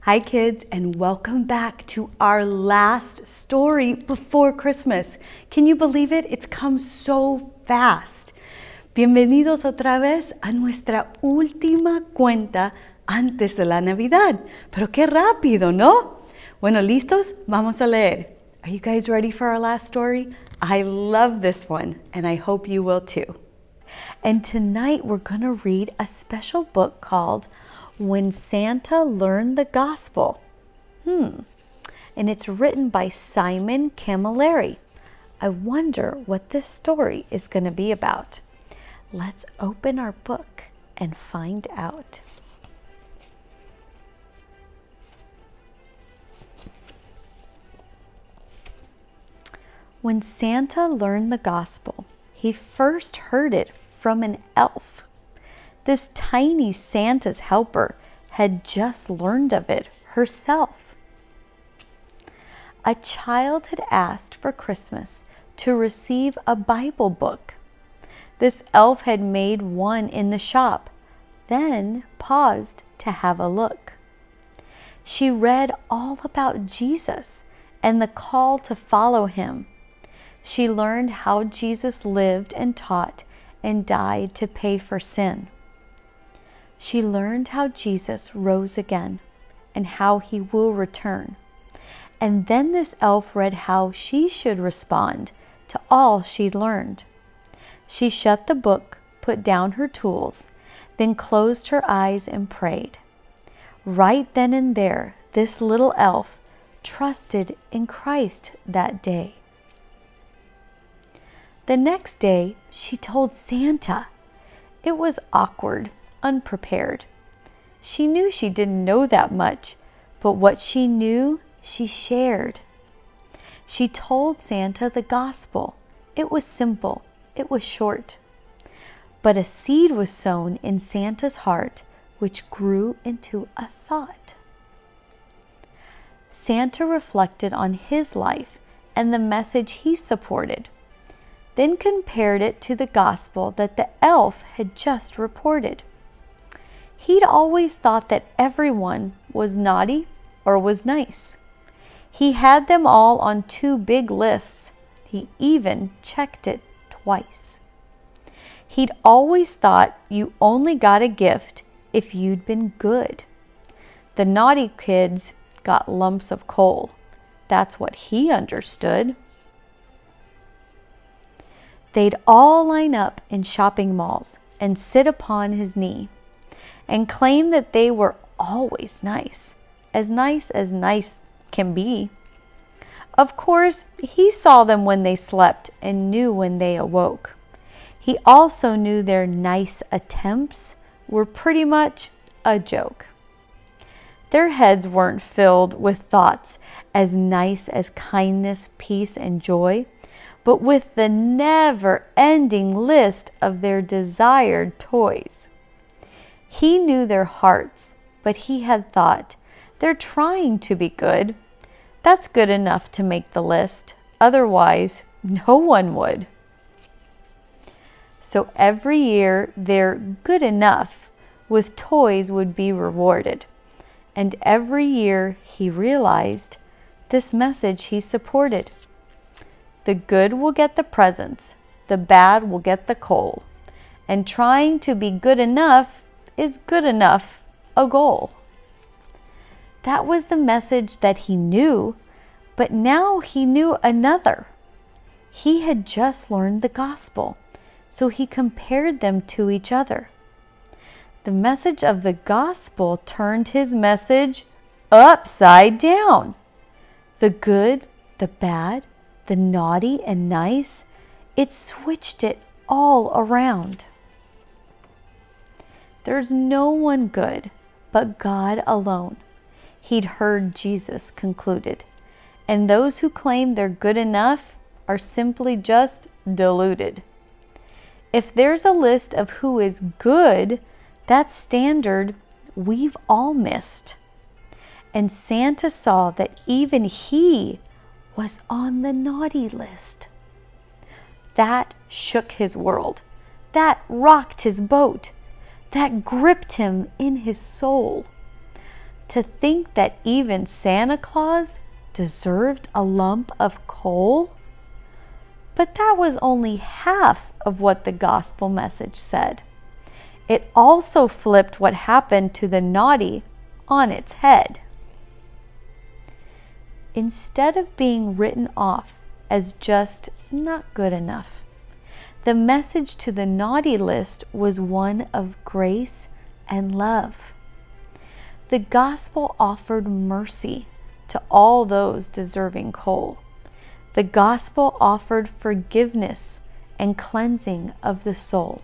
Hi kids, and welcome back to our last story before Christmas. Can you believe it? It's come so fast. Bienvenidos otra vez a nuestra última cuenta antes de la Navidad. Pero qué rápido, ¿no? Bueno, ¿listos? Vamos a leer. Are you guys ready for our last story? I love this one, and I hope you will too. And tonight we're going to read a special book called When Santa Learned the Gospel. And it's written by Simon Camilleri. I wonder what this story is going to be about. Let's open our book and find out. When Santa learned the gospel, he first heard it from an elf. This tiny Santa's helper had just learned of it herself. A child had asked for Christmas to receive a Bible book. This elf had made one in the shop, then paused to have a look. She read all about Jesus and the call to follow him. She learned how Jesus lived and taught and died to pay for sin. She learned how Jesus rose again and how he will return. And then this elf read how she should respond to all she'd learned. She shut the book, put down her tools, then closed her eyes and prayed. Right then and there, this little elf trusted in Christ that day. The next day, she told Santa. It was awkward, unprepared. She knew she didn't know that much, but what she knew, she shared. She told Santa the gospel. It was simple. It was short. But a seed was sown in Santa's heart, which grew into a thought. Santa reflected on his life and the message he supported, then compared it to the gospel that the elf had just reported. He'd always thought that everyone was naughty or was nice. He had them all on 2 big lists. He even checked it twice. He'd always thought you only got a gift if you'd been good. The naughty kids got lumps of coal. That's what he understood. They'd all line up in shopping malls and sit upon his knee and claim that they were always nice as nice can be. Of course, he saw them when they slept and knew when they awoke. He also knew their nice attempts were pretty much a joke. Their heads weren't filled with thoughts as nice as kindness, peace, and joy, but with the never-ending list of their desired toys. He knew their hearts, but he had thought, they're trying to be good. That's good enough to make the list. Otherwise, no one would. So every year, their good enough with toys would be rewarded. And every year, he realized this message he supported. The good will get the presents, the bad will get the coal. And trying to be good enough is good enough a goal. That was the message that he knew, but now he knew another. He had just learned the gospel, so he compared them to each other. The message of the gospel turned his message upside down. The good, the bad, the naughty and nice, it switched it all around. There's no one good but God alone, he'd heard Jesus concluded. And those who claim they're good enough are simply just deluded. If there's a list of who is good, that standard we've all missed. And Santa saw that even he was on the naughty list. That shook his world. That rocked his boat. That gripped him in his soul. to think that even Santa Claus deserved a lump of coal? But that was only half of what the gospel message said. It also flipped what happened to the naughty on its head. Instead of being written off as just not good enough, the message to the naughty list was one of grace and love. The gospel offered mercy to all those deserving coal. The gospel offered forgiveness and cleansing of the soul.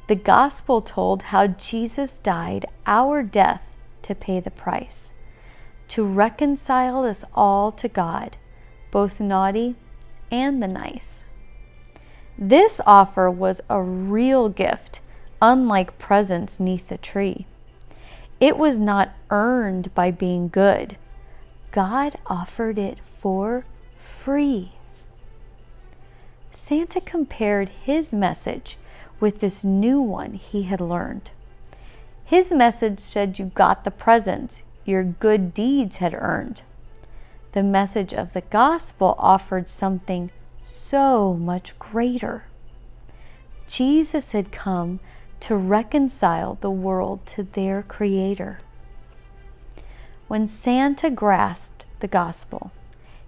The gospel told how Jesus died our death to pay the price, to reconcile us all to God, both naughty and the nice. This offer was a real gift, unlike presents 'neath the tree. It was not earned by being good. God offered it for free. Santa compared his message with this new one he had learned. His message said you got the presents your good deeds had earned. The message of the gospel offered something so much greater. Jesus had come to reconcile the world to their Creator. When Santa grasped the gospel,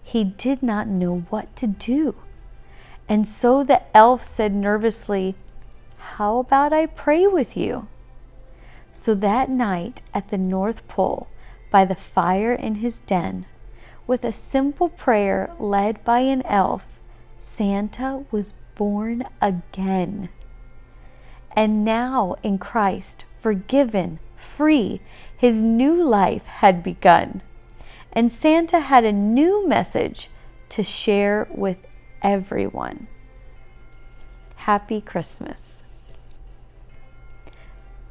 he did not know what to do. And so the elf said nervously, "How about I pray with you?" So that night at the North Pole, by the fire in his den, with a simple prayer led by an elf, Santa was born again. And now in Christ, forgiven, free, his new life had begun. And Santa had a new message to share with everyone. Happy Christmas.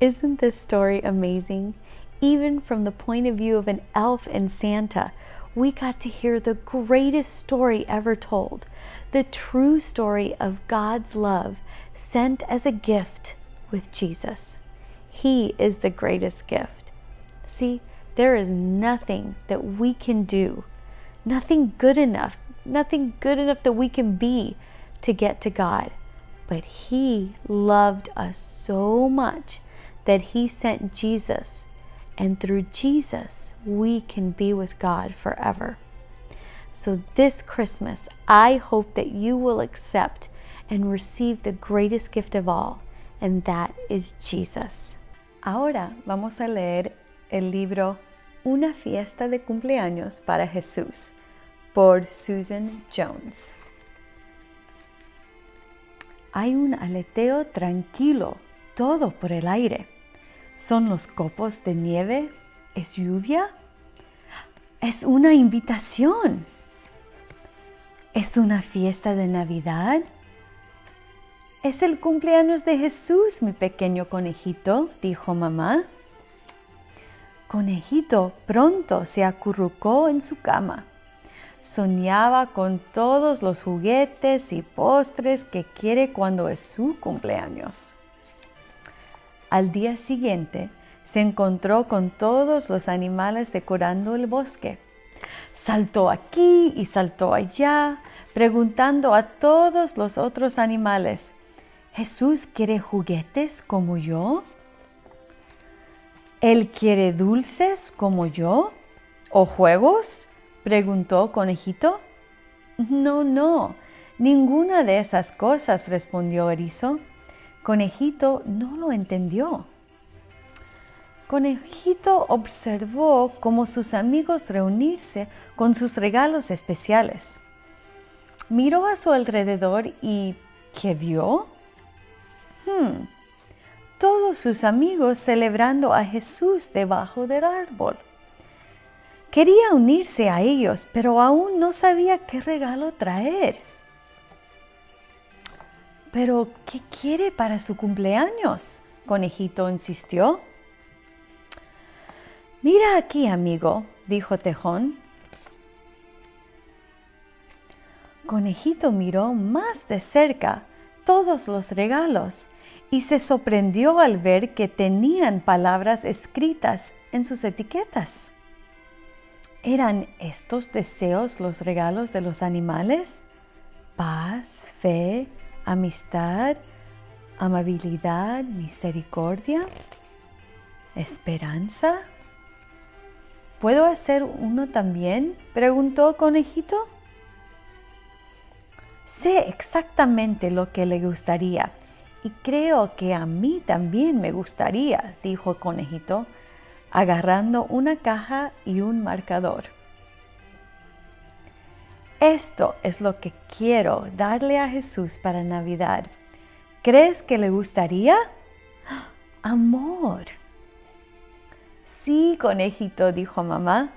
Isn't this story amazing? Even from the point of view of an elf and Santa, we got to hear the greatest story ever told, the true story of God's love sent as a gift with Jesus. He is the greatest gift. See, there is nothing that we can do, nothing good enough that we can be to get to God. But He loved us so much that He sent Jesus, and through Jesus, we can be with God forever. So this Christmas, I hope that you will accept and receive the greatest gift of all, and that is Jesus. Ahora vamos a leer el libro Una fiesta de cumpleaños para Jesús, por Susan Jones. Hay un aleteo tranquilo, todo por el aire. ¿Son los copos de nieve? ¿Es lluvia? Es una invitación. ¿Es una fiesta de Navidad? Es el cumpleaños de Jesús, mi pequeño conejito, dijo mamá. Conejito pronto se acurrucó en su cama. Soñaba con todos los juguetes y postres que quiere cuando es su cumpleaños. Al día siguiente, se encontró con todos los animales decorando el bosque. Saltó aquí y saltó allá, preguntando a todos los otros animales, ¿Jesús quiere juguetes como yo? ¿Él quiere dulces como yo? ¿O juegos?, preguntó Conejito. No, ninguna de esas cosas, respondió Erizo. Conejito no lo entendió. Conejito observó cómo sus amigos reunirse con sus regalos especiales. Miró a su alrededor y ¿qué vio? Todos sus amigos celebrando a Jesús debajo del árbol. Quería unirse a ellos, pero aún no sabía qué regalo traer. ¿Pero qué quiere para su cumpleaños?, Conejito insistió. Mira aquí, amigo, dijo Tejón. Conejito miró más de cerca todos los regalos y se sorprendió al ver que tenían palabras escritas en sus etiquetas. ¿Eran estos deseos los regalos de los animales? Paz, fe, amistad, amabilidad, misericordia, esperanza. ¿Puedo hacer uno también?, preguntó Conejito. Sé exactamente lo que le gustaría y creo que a mí también me gustaría, dijo Conejito, agarrando una caja y un marcador. Esto es lo que quiero darle a Jesús para Navidad. ¿Crees que le gustaría? Amor. Sí, Conejito, dijo mamá.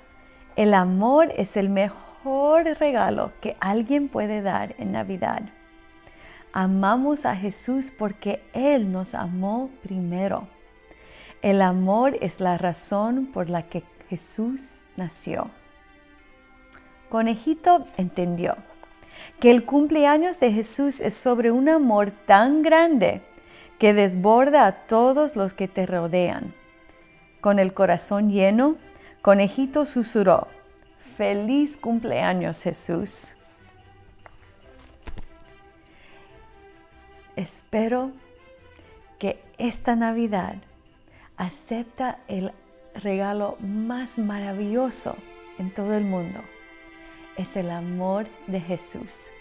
El amor es el mejor regalo que alguien puede dar en Navidad. Amamos a Jesús porque Él nos amó primero. El amor es la razón por la que Jesús nació. Conejito entendió que el cumpleaños de Jesús es sobre un amor tan grande que desborda a todos los que te rodean. Con el corazón lleno, Conejito susurró: ¡Feliz cumpleaños, Jesús! Espero que esta Navidad acepta el regalo más maravilloso en todo el mundo. Es el amor de Jesús.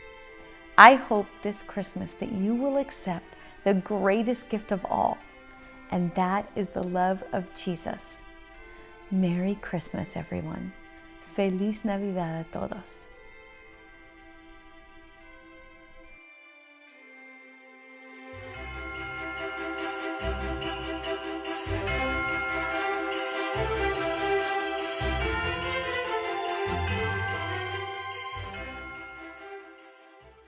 I hope this Christmas that you will accept the greatest gift of all, and that is the love of Jesus. Merry Christmas, everyone. Feliz Navidad a todos.